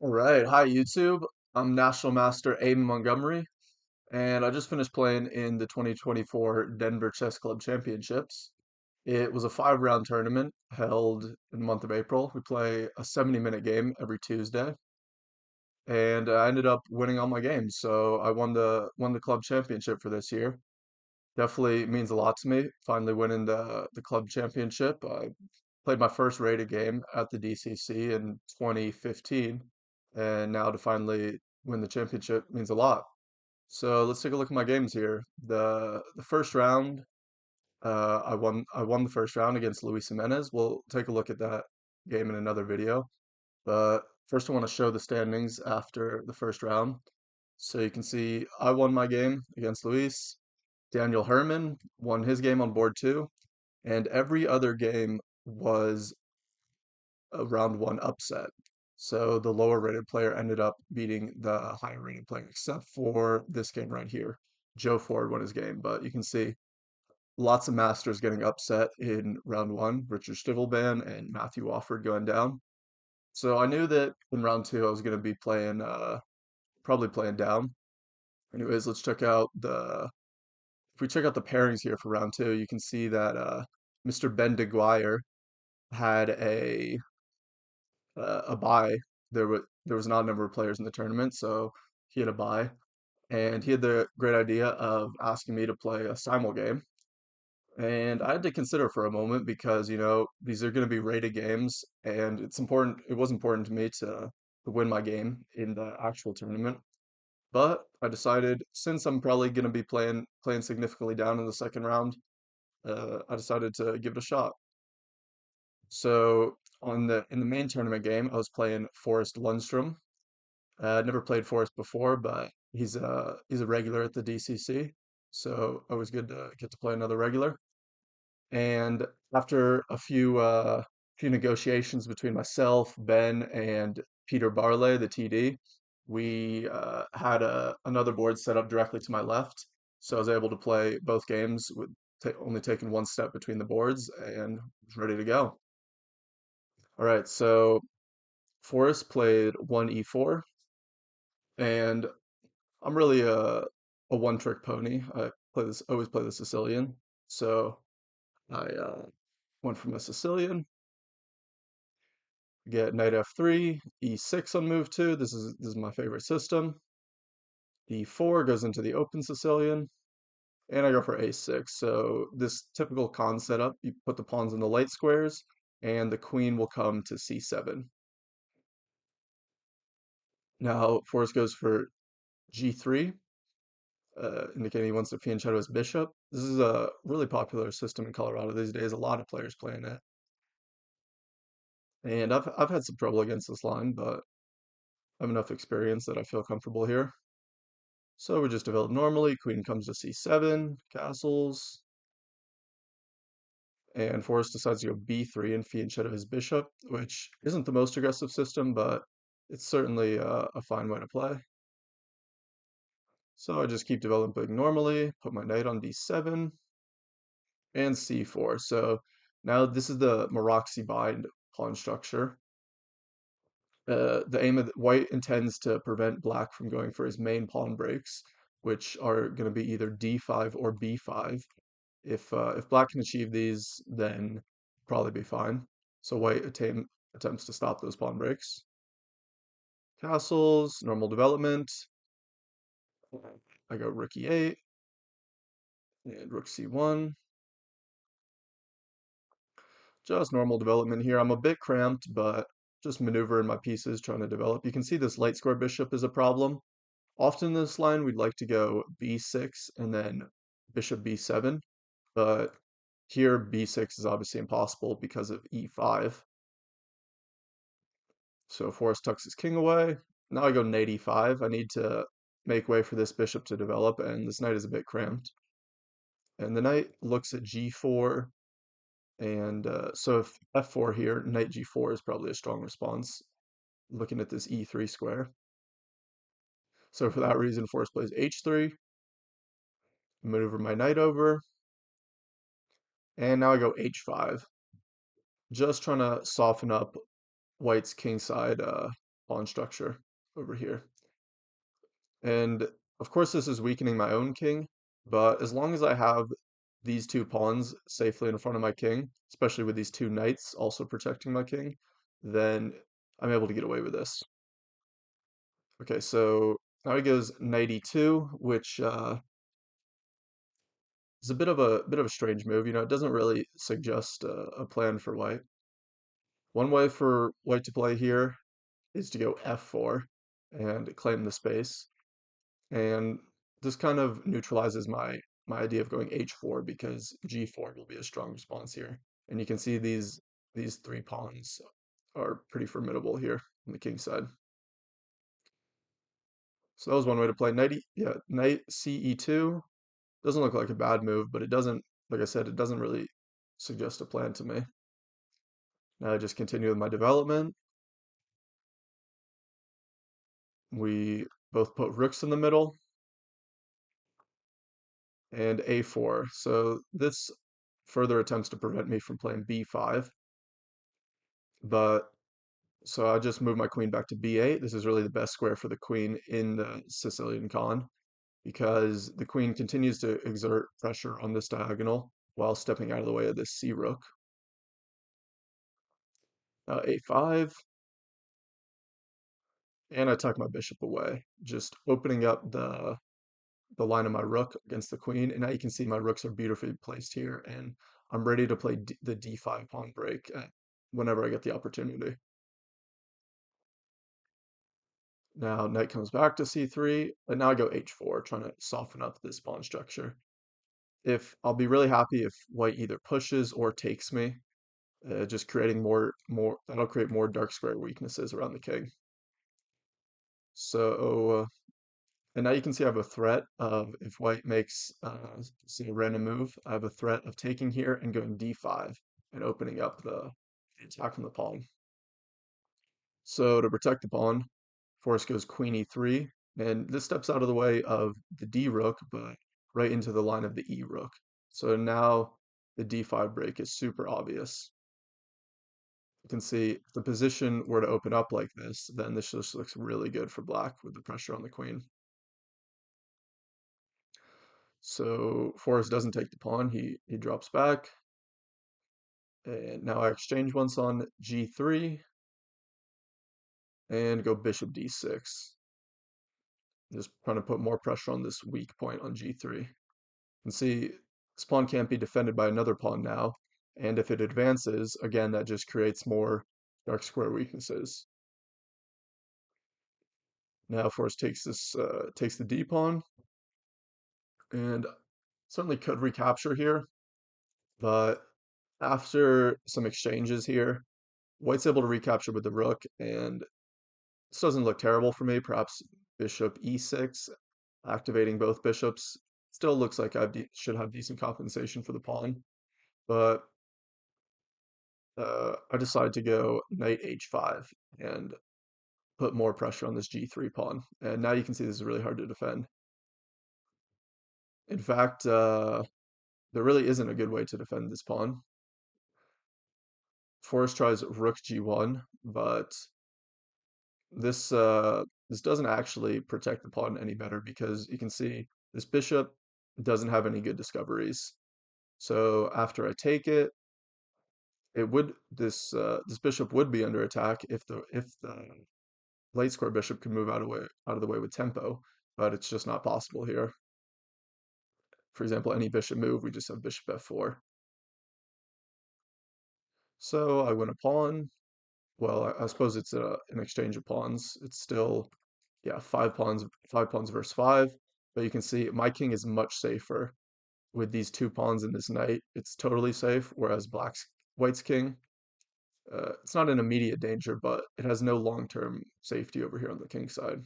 All right, hi YouTube. I'm National Master Aiden Montgomery, and I just finished playing in the 2024 Denver Chess Club Championships. It was a 5 round tournament held in the month of April. We play a 70-minute game every Tuesday, and I ended up winning all my games. So I won the club championship for this year. Definitely means a lot to me. Finally winning the club championship. I played my first rated game at the DCC in 2015, and now to finally win the championship means a lot. So let's take a look at my games here. The first round, I won the first round against Luis Jimenez. We'll take a look at that game in another video. But first, I want to show the standings after the first round. So you can see I won my game against Luis. Daniel Herman won his game on board two, and every other game was a round one upset. So the lower rated player ended up beating the higher rated player, except for this game right here. Joe Ford won his game, but you can see lots of masters getting upset in round one. Richard Stivelban and Matthew Wofford going down. So I knew that in round two I was going to be playing, probably playing down. Anyways, let's check out the. If we check out the pairings here for round two, you can see that Mr. Ben DeGuire had a bye. There was not a number of players in the tournament, so he had a bye, and he had the great idea of asking me to play a simul game. And I had to consider for a moment because, these are going to be rated games, and it's important. It was important to me to win my game in the actual tournament. But I decided since I'm probably going to be playing significantly down in the second round, I decided to give it a shot. So in the main tournament game, I was playing Forrest Lundstrom. I'd never played Forrest before, but he's a regular at the DCC, so always good to get to play another regular. And after a few negotiations between myself, Ben, and Peter Barley, the TD, we had another board set up directly to my left, so I was able to play both games with only taking one step between the boards and was ready to go. All right, so Forrest played one e4, and I'm really a one-trick pony. I always play the Sicilian, so I went from a Sicilian, get knight f3, e6 on move two. This is my favorite system. d4 goes into the open Sicilian, and I go for a6. So this typical con setup, you put the pawns in the light squares, and the queen will come to c7. Now Forrest goes for g3, indicating he wants to fianchetto his bishop. This is a really popular system in Colorado these days. A lot of players playing it. And I've had some trouble against this line, but I have enough experience that I feel comfortable here. So we just develop normally. Queen comes to c7, castles, and Forrest decides to go b3 and fianchetto his bishop, which isn't the most aggressive system, but it's certainly a fine way to play. So I just keep developing normally, put my knight on d7, and c4. So now this is the Maroczy bind pawn structure. The aim of white intends to prevent black from going for his main pawn breaks, which are going to be either d5 or b5. If black can achieve these, then probably be fine. So white attempts to stop those pawn breaks. Castles, normal development. I go rook e8 and rook c1. Just normal development here. I'm a bit cramped, but just maneuvering my pieces, trying to develop. You can see this light square bishop is a problem. Often in this line, we'd like to go b6 and then bishop b7, but here b6 is obviously impossible because of e5. So Forrest tucks his king away. Now I go knight e5. I need to make way for this bishop to develop, and this knight is a bit cramped. And the knight looks at g4, and so if f4 here, knight g4 is probably a strong response, looking at this e3 square. So for that reason, Forrest plays h3, maneuver my knight over, and now I go h5. Just trying to soften up white's kingside pawn structure over here. And of course, this is weakening my own king, but as long as I have these two pawns safely in front of my king, especially with these two knights also protecting my king, then I'm able to get away with this. Okay, so now he goes knight e2, which is a bit of a strange move. You know, it doesn't really suggest a plan for white. One way for white to play here is to go f4 and claim the space. And this kind of neutralizes my idea of going h4 because g4 will be a strong response here. And you can see these three pawns are pretty formidable here on the king side. So that was one way to play knight ce2. Doesn't look like a bad move, but it doesn't, like I said, it doesn't really suggest a plan to me. Now I just continue with my development. We both put rooks in the middle and a4. So this further attempts to prevent me from playing b5. But so I just move my queen back to b8. This is really the best square for the queen in the Sicilian Con because the queen continues to exert pressure on this diagonal while stepping out of the way of this c rook. A5, and I tuck my bishop away, just opening up the line of my rook against the queen. And now you can see my rooks are beautifully placed here, and I'm ready to play the d5 pawn break whenever I get the opportunity. Now knight comes back to c3, and now I go h4, trying to soften up this pawn structure. If I'll be really happy if white either pushes or takes me, just creating more that'll create more dark square weaknesses around the king. So and now you can see I have a threat of if white makes say a random move, I have a threat of taking here and going d5 and opening up the attack on the pawn. So to protect the pawn, Forrest goes queen e3, and this steps out of the way of the d rook, but right into the line of the e rook. So now the d5 break is super obvious. You can see if the position were to open up like this, then this just looks really good for black with the pressure on the queen. So Forrest doesn't take the pawn, he drops back. And now I exchange once on g3 and go bishop d6. Just trying to put more pressure on this weak point on g3. You can see this pawn can't be defended by another pawn now, and if it advances, again, that just creates more dark square weaknesses. Now Forrest takes the d pawn, and certainly could recapture here, but after some exchanges here, white's able to recapture with the rook, and this doesn't look terrible for me. Perhaps bishop e6, activating both bishops. Still looks like I should have decent compensation for the pawn, but I decided to go knight h5 and put more pressure on this g3 pawn. And now you can see this is really hard to defend. In fact, there really isn't a good way to defend this pawn. Forrest tries rook g1, but this doesn't actually protect the pawn any better because you can see this bishop doesn't have any good discoveries. So after I take it, this bishop would be under attack if the light square bishop could move out of the way with tempo, but it's just not possible here. For example, any bishop move, we just have bishop f4. So I win a pawn. Well, I suppose it's an exchange of pawns. It's still, yeah, five pawns versus five. But you can see my king is much safer with these two pawns and this knight. It's totally safe, whereas white's king, it's not an immediate danger, but it has no long-term safety over here on the king side.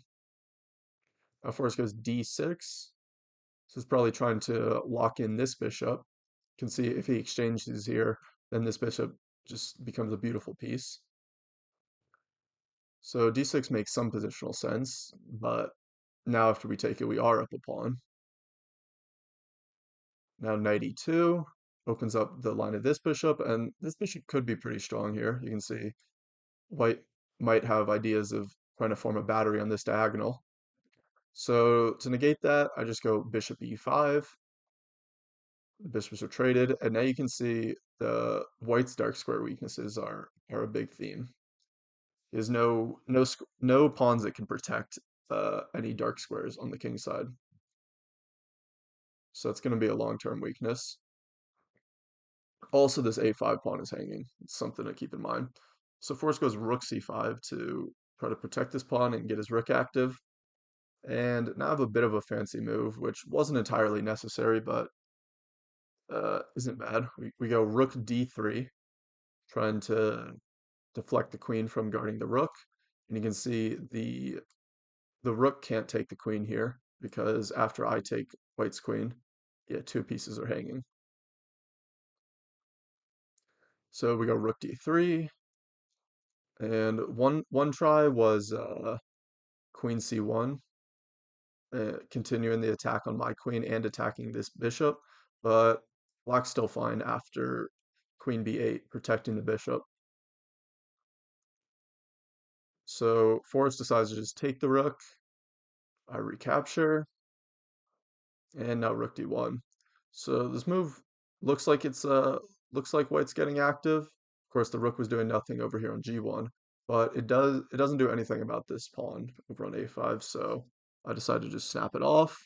Now Forrest goes d6. This is probably trying to lock in this bishop. You can see if he exchanges here, then this bishop just becomes a beautiful piece. So d6 makes some positional sense, but now after we take it, we are up a pawn. Now knight e2 opens up the line of this bishop, and this bishop could be pretty strong here. You can see white might have ideas of trying to form a battery on this diagonal. So to negate that, I just go bishop e5. The bishops are traded, and now you can see the white's dark square weaknesses are a big theme. There's no pawns that can protect any dark squares on the king side. So that's going to be a long-term weakness. Also, this a5 pawn is hanging. It's something to keep in mind. So Forrest goes rook c5 to try to protect this pawn and get his rook active. And now I have a bit of a fancy move, which wasn't entirely necessary, but isn't bad. We go rook d3, trying to deflect the queen from guarding the rook. And you can see the rook can't take the queen here because after I take white's queen, yeah, two pieces are hanging. So we go rook d3, and one try was queen c1, continuing the attack on my queen and attacking this bishop, but black's still fine after queen b8, protecting the bishop. So Forrest decides to just take the rook. I recapture, and now rook d1. So this move looks like white's getting active. Of course, the rook was doing nothing over here on g1, but it doesn't do anything about this pawn over on a5. So I decided to just snap it off.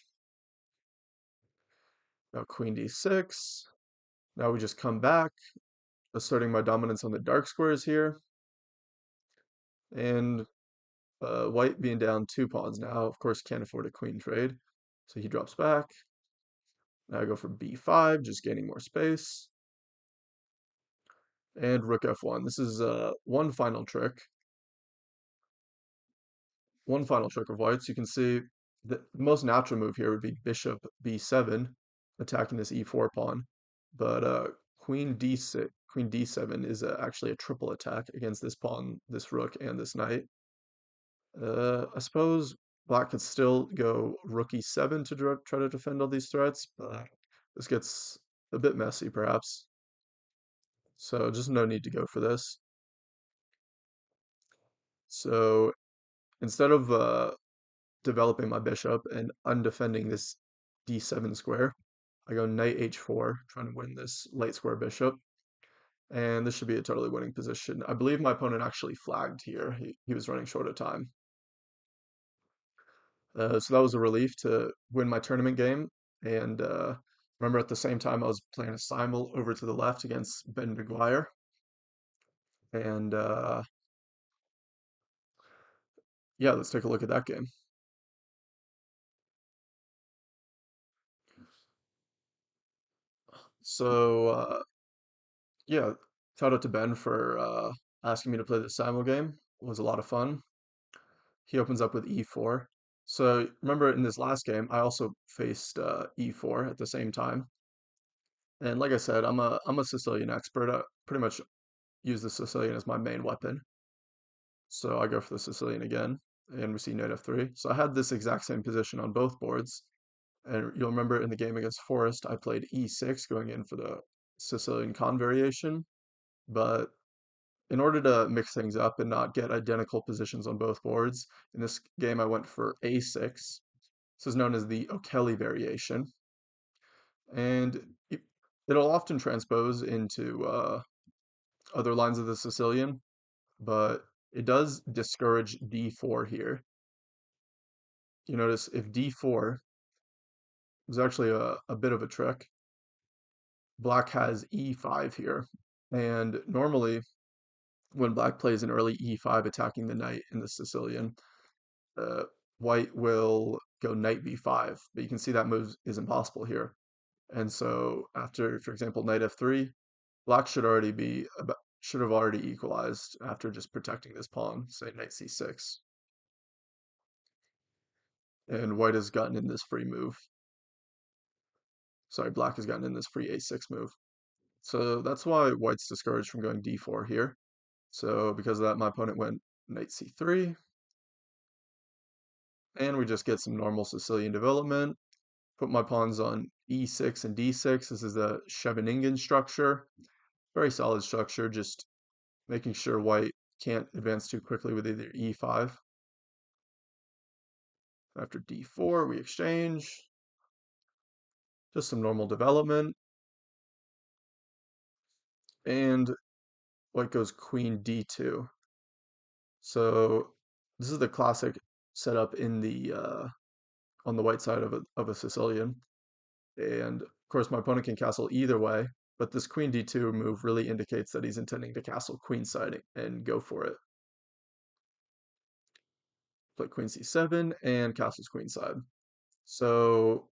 Now queen d6. Now we just come back, asserting my dominance on the dark squares here, and white being down two pawns now. Of course, can't afford a queen trade, so he drops back. Now I go for b5, just gaining more space. And rook f1. This is one final trick. One final trick of white's. You can see the most natural move here would be bishop b7, attacking this e4 pawn. But queen d7 is actually a triple attack against this pawn, this rook, and this knight. I suppose black could still go rook e7 to try to defend all these threats, but this gets a bit messy, perhaps. So just no need to go for this. So instead of developing my bishop and undefending this d7 square, I go knight h4, trying to win this late square bishop. And this should be a totally winning position. I believe my opponent actually flagged here. He was running short of time. So that was a relief to win my tournament game. And remember, at the same time, I was playing a simul over to the left against Ben McGuire. And yeah, let's take a look at that game. So yeah, shout out to Ben for asking me to play the simul game. It was a lot of fun. He opens up with e4. So remember in this last game, I also faced e4 at the same time. And like I said, I'm a Sicilian expert. I pretty much use the Sicilian as my main weapon. So I go for the Sicilian again, and we see knight f3. So I had this exact same position on both boards. And you'll remember in the game against Forrest, I played e6 going in for the Sicilian Con variation. But in order to mix things up and not get identical positions on both boards, in this game I went for a6. This is known as the O'Kelly variation. And it'll often transpose into other lines of the Sicilian, but it does discourage d4 here. You notice if d4 is actually a bit of a trick, black has e5 here. And normally, when black plays an early e5 attacking the knight in the Sicilian, uh, white will go knight b5, but you can see that move is impossible here. And so after, for example, knight f3, black should have already equalized after just protecting this pawn, say knight c6. And white has gotten in this free move. Sorry, black has gotten in this free a6 move. So that's why white's discouraged from going d4 here. So because of that, my opponent went knight c3. And we just get some normal Sicilian development. Put my pawns on e6 and d6. This is the Scheveningen structure. Very solid structure, just making sure white can't advance too quickly with either e5. After d4, we exchange. Just some normal development. And white goes queen d2. So this is the classic setup in the on the white side of a Sicilian. And of course, my opponent can castle either way, but this queen d2 move really indicates that he's intending to castle queenside and go for it. Play queen c7 and castles queenside. So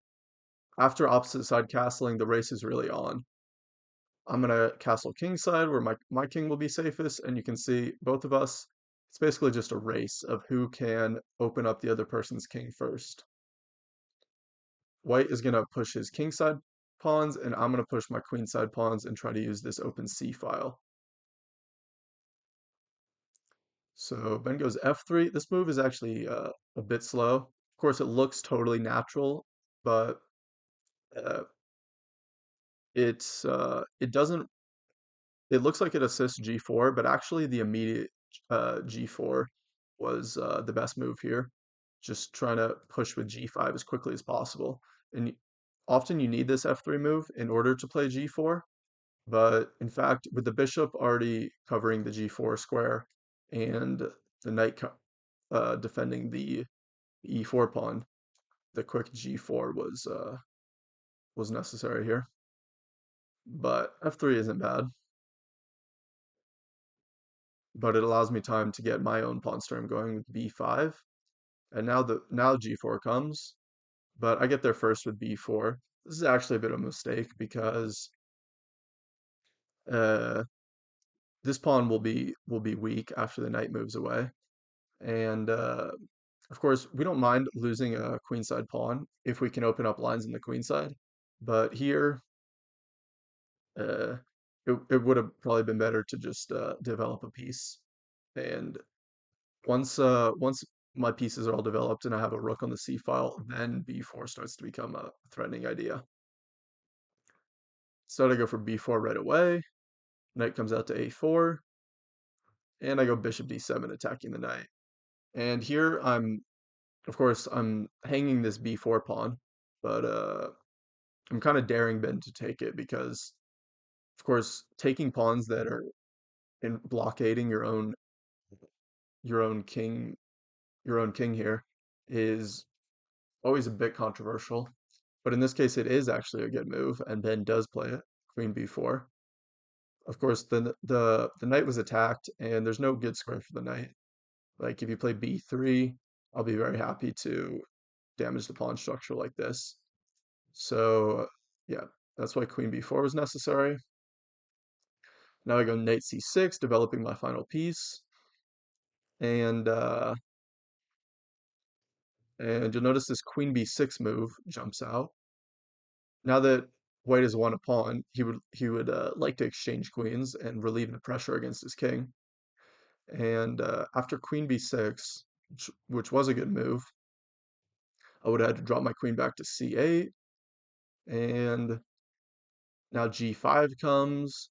after opposite side castling, the race is really on. I'm gonna castle kingside where my king will be safest, and you can see both of us. It's basically just a race of who can open up the other person's king first. White is gonna push his kingside pawns, and I'm gonna push my queenside pawns and try to use this open c file. So Ben goes f3. This move is actually a bit slow. Of course, it looks totally natural, but uh, it doesn't. It looks like it assists g4, but actually the immediate g4 was the best move here. Just trying to push with g5 as quickly as possible. And often you need this f3 move in order to play g4, but in fact, with the bishop already covering the g4 square and the knight defending the e4 pawn, the quick g4 was necessary here. But f3 isn't bad. But it allows me time to get my own pawn storm going with b5. And now g4 comes, but I get there first with b4. This is actually a bit of a mistake because uh, this pawn will be weak after the knight moves away. And of course, we don't mind losing a queenside pawn if we can open up lines in the queenside. But here, uh, it would have probably been better to just develop a piece. And once my pieces are all developed and I have a rook on the c file, then b4 starts to become a threatening idea. So I go for b4 right away. Knight comes out to a4, and I go bishop d7 attacking the knight. And here of course, I'm hanging this b4 pawn, but I'm kind of daring Ben to take it because, of course, taking pawns that are in blockading your own king your own king here is always a bit controversial. But in this case, it is actually a good move, and Ben does play it, queen b4. Of course, the knight was attacked, and there's no good square for the knight. Like if you play b3, I'll be very happy to damage the pawn structure like this. So yeah, that's why queen b4 was necessary. Now I go knight c6, developing my final piece, and and you'll notice this queen b6 move jumps out. Now that white has won a pawn, he would like to exchange queens and relieve the pressure against his king. And after queen b6, which was a good move, I would have had to drop my queen back to c8. And now g5 comes.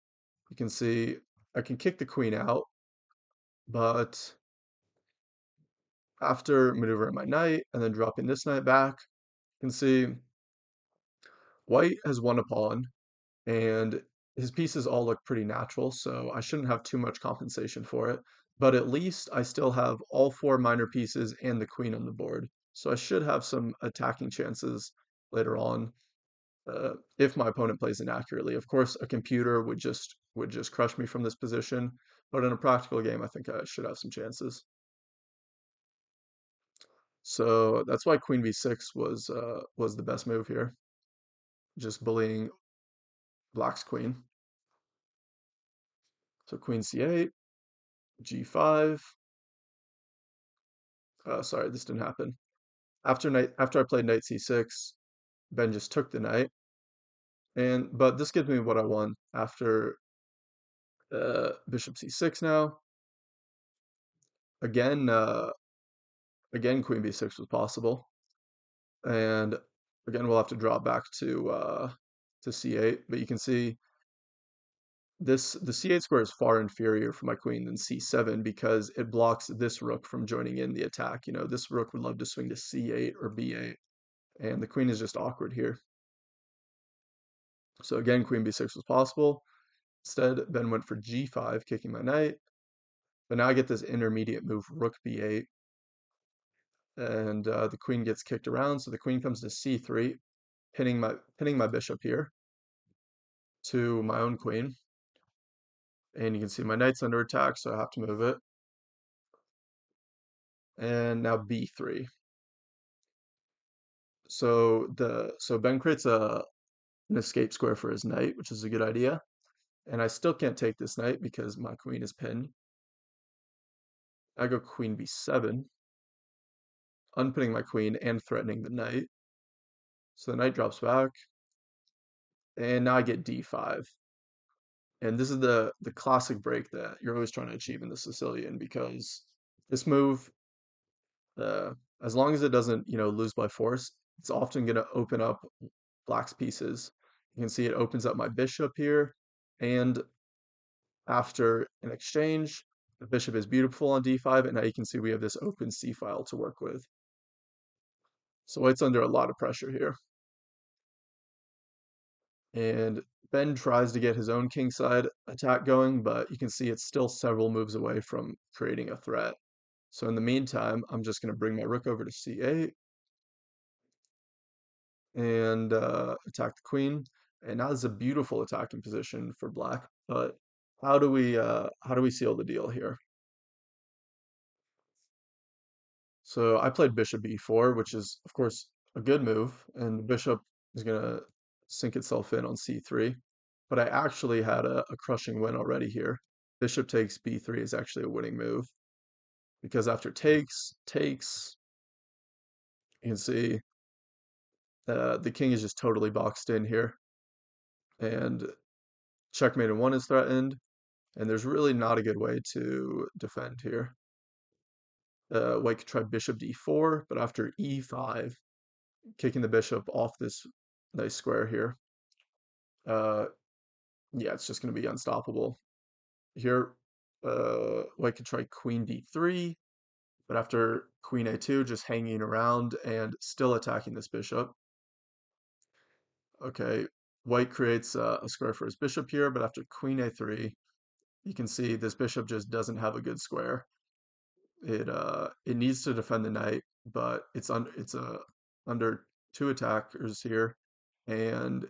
You can see I can kick the queen out, but after maneuvering my knight and then dropping this knight back, you can see white has won a pawn, and his pieces all look pretty natural, so I shouldn't have too much compensation for it. But at least I still have all four minor pieces and the queen on the board, so I should have some attacking chances later on if my opponent plays inaccurately. Of course, a computer would just crush me from this position, but in a practical game, I think I should have some chances. So that's why queen b6 was the best move here, just bullying black's queen. So queen c8, g5. Sorry, this didn't happen. After I played knight c6, Ben just took the knight, and but this gives me what I want after bishop c6 now. Again, again queen b6 was possible, and again we'll have to drop back to c8. But you can see the c8 square is far inferior for my queen than c7 because it blocks this rook from joining in the attack. You know, this rook would love to swing to c8 or b8, and the queen is just awkward here. So again, queen b6 was possible. Instead, Ben went for g5, kicking my knight. But now I get this intermediate move, rook b8, and the queen gets kicked around. So the queen comes to c3, pinning my bishop here to my own queen. And you can see my knight's under attack, so I have to move it. And now b3. So Ben creates an escape square for his knight, which is a good idea. And I still can't take this knight because my queen is pinned. I go queen b7, unpinning my queen and threatening the knight. So the knight drops back, and now I get d5. And this is the classic break that you're always trying to achieve in the Sicilian because this move, uh, as long as it doesn't, lose by force, it's often going to open up black's pieces. You can see it opens up my bishop here, and after an exchange, the bishop is beautiful on d5, and now you can see we have this open c file to work with. So it's under a lot of pressure here. And Ben tries to get his own kingside attack going, but you can see it's still several moves away from creating a threat. So in the meantime, I'm just going to bring my rook over to c8 and attack the queen. And now this is a beautiful attacking position for black, but how do we seal the deal here? So I played bishop b4, which is of course a good move, and the bishop is going to sink itself in on c3. But I actually had a crushing win already here. Bishop takes b3 is actually a winning move because after takes, you can see the king is just totally boxed in here, and checkmate in one is threatened, and there's really not a good way to defend here. White could try bishop d4, but after e5, kicking the bishop off this nice square here, uh, yeah, it's just going to be unstoppable. Here, white could try queen d3, but after queen a2, just hanging around and still attacking this bishop. Okay, white creates a square for his bishop here, but after queen a3, you can see this bishop just doesn't have a good square. It needs to defend the knight, but it's under two attackers here, and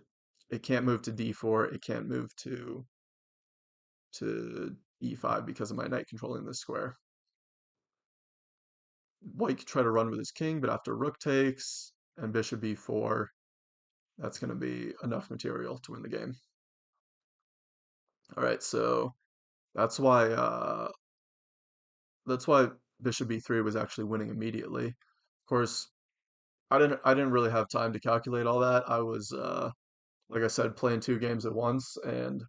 it can't move to d4. It can't move to e5 because of my knight controlling this square. White could try to run with his king, but after rook takes and bishop b4, that's going to be enough material to win the game. All right, so that's why uh, that's why bishop b3 was actually winning immediately. Of course, I didn't really have time to calculate all that. I was like I said, playing two games at once, and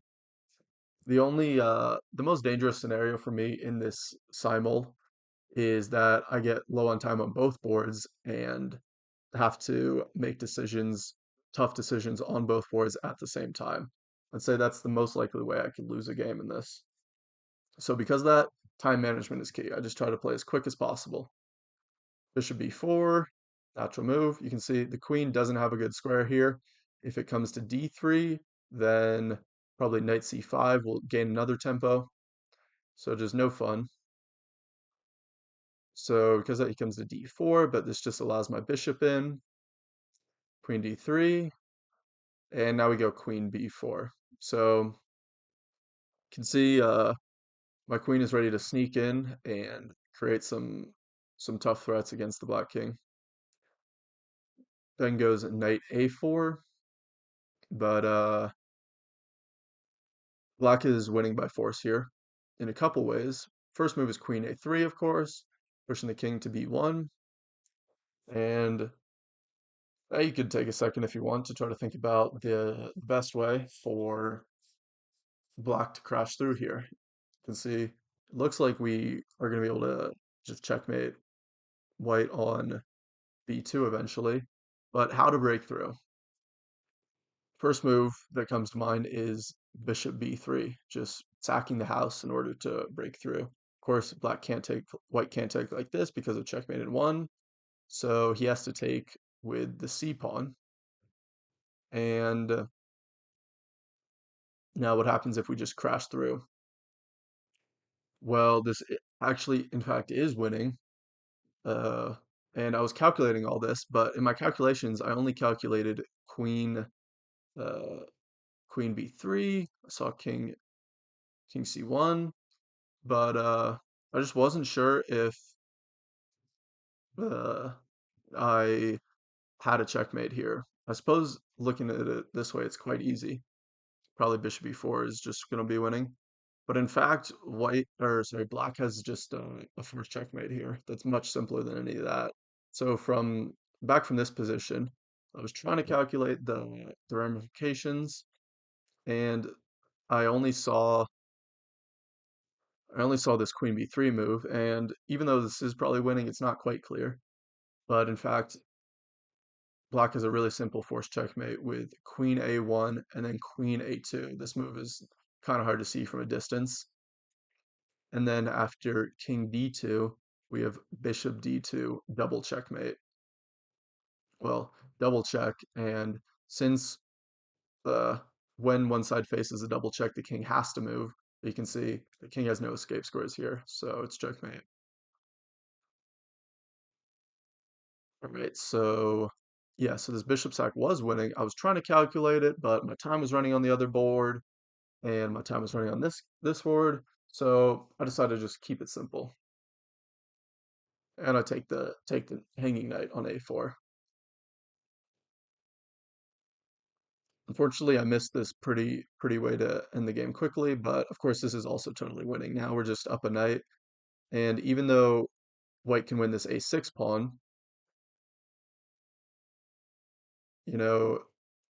the most dangerous scenario for me in this simul is that I get low on time on both boards and have to make tough decisions on both boards at the same time. I'd say that's the most likely way I could lose a game in this. So because of that, time management is key. I just try to play as quick as possible. Bishop b4, natural move. You can see the queen doesn't have a good square here. If it comes to d3, then probably knight c5 will gain another tempo. So just no fun. So because that he comes to d4, but this just allows my bishop in. Queen d3, and now we go queen b4. So you can see my queen is ready to sneak in and create some tough threats against the black king. Then goes knight a4, but black is winning by force here in a couple ways. First move is queen a3, of course, pushing the king to b1. And you could take a second if you want to try to think about the best way for black to crash through here. You can see it looks like we are going to be able to just checkmate white on b2 eventually. But how to break through? first move that comes to mind is bishop b3, just sacking the house in order to break through. Of course, white can't take like this because of checkmate in one, so he has to take with the c pawn. And now what happens if we just crash through? Well, actually, in fact, is winning. Uh, and I was calculating all this, but in my calculations, I only calculated uh, queen b3. I saw king c1, but I just wasn't sure if uh, I had a checkmate here. I suppose looking at it this way, it's quite easy. Probably bishop e4 is just going to be winning. But in fact, black has just a forced checkmate here. That's much simpler than any of that. So back from this position, I was trying to calculate the ramifications, and I only saw I only saw this queen b3 move, and even though this is probably winning, it's not quite clear. But in fact, black has a really simple forced checkmate with queen a1 and then queen a2. This move is kind of hard to see from a distance. And then after king d2, we have bishop d2, double checkmate. Well, double check, and since uh, when one side faces a double check, the king has to move. You can see the king has no escape squares here, so it's checkmate. All right, so yeah, so this bishop sack was winning. I was trying to calculate it, but my time was running on the other board, and my time was running on this board, so I decided to just keep it simple. And I take the hanging knight on a4. Unfortunately, I missed this pretty way to end the game quickly, but of course this is also totally winning. Now we're just up a knight, and even though white can win this a6 pawn, you know,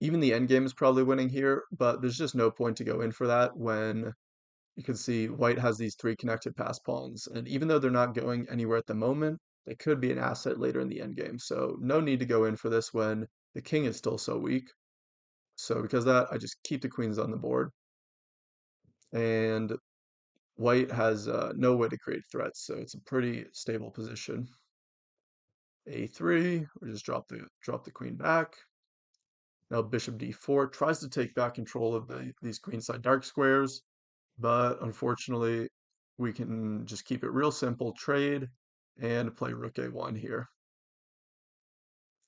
even the endgame is probably winning here, but there's just no point to go in for that when you can see white has these three connected pass pawns, and even though they're not going anywhere at the moment, they could be an asset later in the endgame. So no need to go in for this when the king is still so weak. So because of that, I just keep the queens on the board, and white has no way to create threats, so it's a pretty stable position. A3, we just drop the queen back. Now bishop d4 tries to take back control of these queenside dark squares, but unfortunately we can just keep it real simple, trade, and play rook a1 here.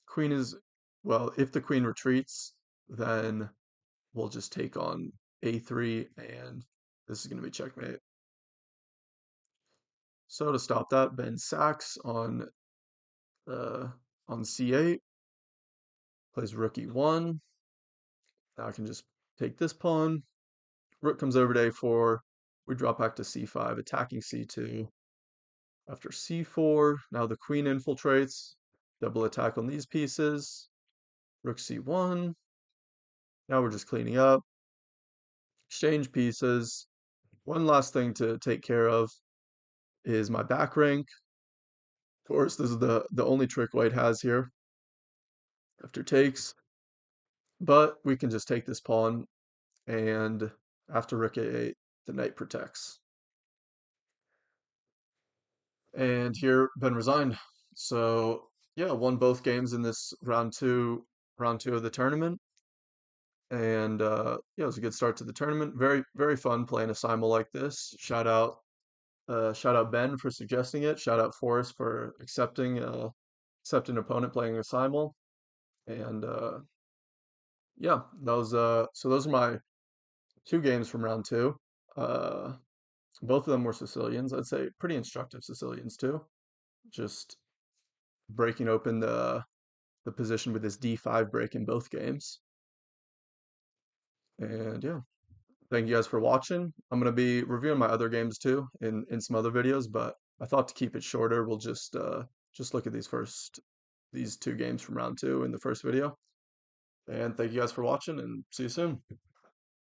Queen is, well, if the queen retreats, then we'll just take on a3, and this is going to be checkmate. So to stop that, Ben sacks uh, on c8, plays rook e1. Now I can just take this pawn. Rook comes over to a4. We drop back to c5, attacking c2. After c4, now the queen infiltrates. Double attack on these pieces. Rook c1. Now we're just cleaning up. Exchange pieces. One last thing to take care of is my back rank. Of course, this is the only trick white has here after takes. But we can just take this pawn, and after rook a8, the knight protects. And here Ben resigned. So yeah, won both games in this round two of the tournament. And yeah, it was a good start to the tournament. Very fun playing a simul like this. Shout out Ben for suggesting it. Shout out Forrest for accepting an opponent playing a simul. And yeah, so those are my two games from round two. Uh, both of them were Sicilians. I'd say pretty instructive Sicilians too. Just breaking open the position with this d5 break in both games. And yeah, thank you guys for watching. I'm going to be reviewing my other games too in some other videos, but I thought to keep it shorter, we'll just look at these two games from round two in the first video. And thank you guys for watching, and see you soon.